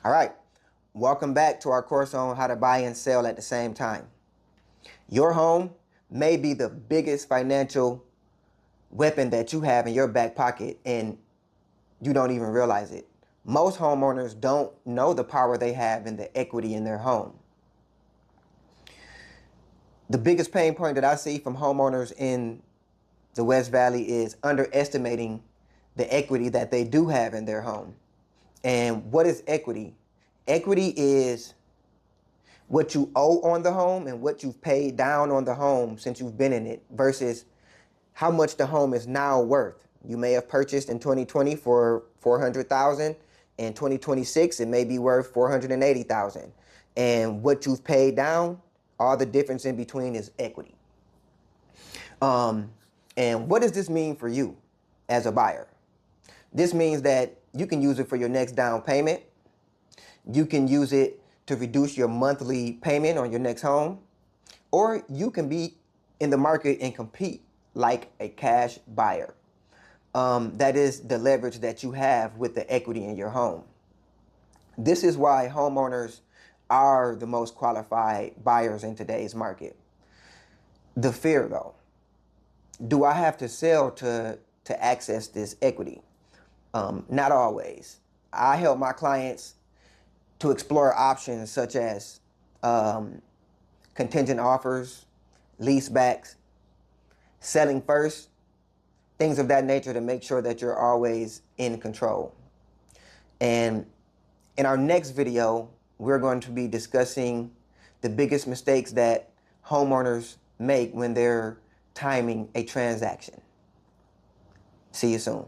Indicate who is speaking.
Speaker 1: All right, welcome back to our course on how to buy and sell at the same time. Your home may be the biggest financial weapon that you have in your back pocket and you don't even realize it. Most homeowners don't know the power they have in the equity in their home. The biggest pain point that I see from homeowners in the West Valley is underestimating the equity that they do have in their home. And what is equity? Equity is what you owe on the home and what you've paid down on the home since you've been in it versus how much the home is now worth. You may have purchased in 2020 for $400,000. In 2026, it may be worth $480,000. And what you've paid down, all the difference in between is equity. And what does this mean for you as a buyer? This means that you can use it for your next down payment. You can use it to reduce your monthly payment on your next home. Or you can be in the market and compete like a cash buyer. That is the leverage that you have with the equity in your home. This is why homeowners are the most qualified buyers in today's market. The fear though, do I have to sell to access this equity? Not always. I help my clients to explore options such as contingent offers, leasebacks, selling first, things of that nature to make sure that you're always in control. And in our next video, we're going to be discussing the biggest mistakes that homeowners make when they're timing a transaction. See you soon.